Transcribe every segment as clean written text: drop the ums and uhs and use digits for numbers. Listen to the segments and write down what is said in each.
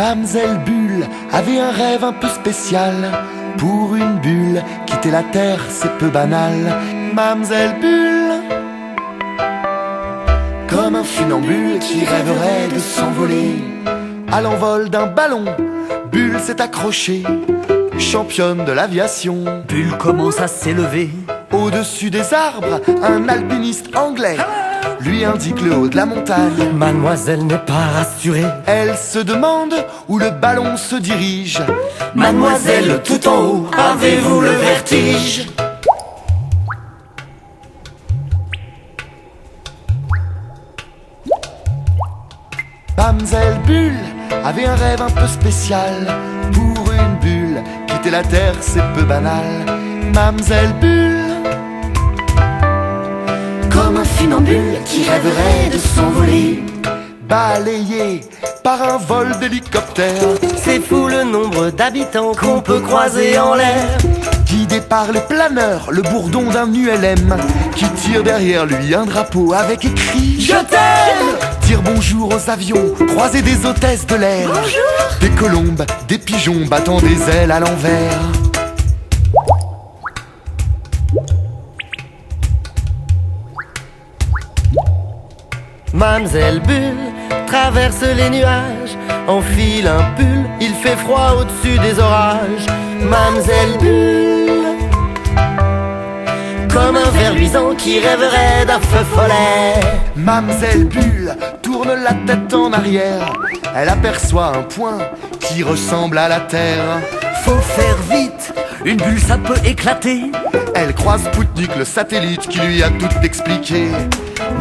Mamselle Bulle avait un rêve un peu spécial. Pour une bulle, quitter la terre c'est peu banal. Mamselle Bulle, comme un funambule qui rêverait de s'envoler. À l'envol d'un ballon, Bulle s'est accrochée, championne de l'aviation. Bulle commence à s'élever. Au-dessus des arbres, un alpiniste anglais lui indique le haut de la montagne. Mademoiselle n'est pas rassurée. Elle se demande où le ballon se dirige. Mademoiselle, tout en haut, avez-vous le vertige? Mamselle Bulle avait un rêve un peu spécial. Pour une bulle, quitter la terre c'est peu banal. Mamselle Bulle, Comme un funambule qui rêverait de s'envoler. balayée par un vol d'hélicoptère, C'est fou le nombre d'habitants qu'on peut croiser en l'air. guidé par les planeurs, le bourdon d'un ULM qui tire derrière lui un drapeau avec écrit Je t'aime. Dire bonjour aux avions, croiser des hôtesses de l'air. Des colombes, des pigeons battant des ailes à l'envers. Mamselle Bulle traverse les nuages, enfile un pull, il fait froid au-dessus des orages. Mamselle Bulle, comme un ver luisant qui rêverait d'un feu follet. Mamselle Bulle tourne la tête en arrière. Elle aperçoit un point qui ressemble à la terre. Faut faire vite, une bulle ça peut éclater. Elle croise Spoutnik, le satellite qui lui a tout expliqué.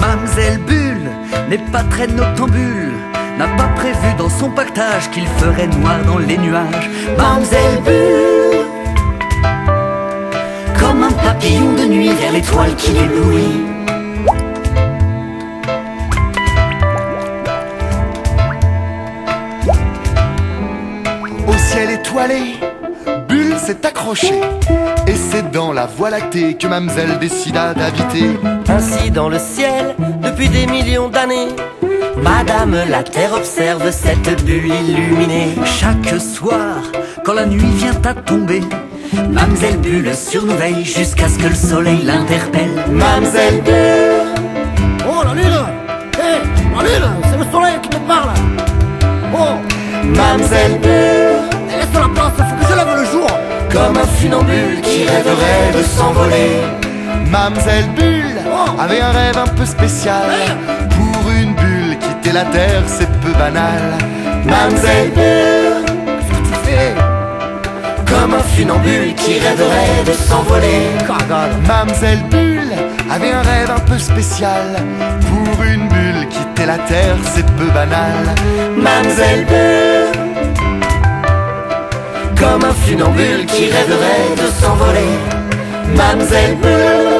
Mamselle Bulle n'est pas très noctambule, n'a pas prévu dans son pactage qu'il ferait noir dans les nuages. Mamselle Bulle, comme un papillon de nuit vers l'étoile qui l'éblouit. Au ciel étoilé, Bulle s'est accrochée. Et c'est dans la Voie lactée que Mamselle décida d'habiter. Ainsi dans le ciel, depuis des millions d'années, Madame la Terre observe cette bulle illuminée. Chaque soir, quand la nuit vient à tomber, Mamselle Bulle surveille jusqu'à ce que le soleil l'interpelle. Mamselle Bulle, Oh la lune! Hé, la lune, c'est le soleil qui te parle! Oh, Mamselle Bulle, laisse la place, faut que je lève le jour! comme un funambule qui rêverait de s'envoler. Mamselle Bulle avait un rêve un peu spécial. Pour une bulle, quitter la terre c'est peu banal. Mamselle Bulle, Qu'est-ce que tu fais? Comme un funambule qui rêverait de s'envoler. Cagade! Mamselle Bulle avait un rêve un peu spécial. Pour une bulle, quitter la terre c'est peu banal. Mamselle Bulle, comme un funambule qui rêverait de s'envoler. Mamselle Bulle.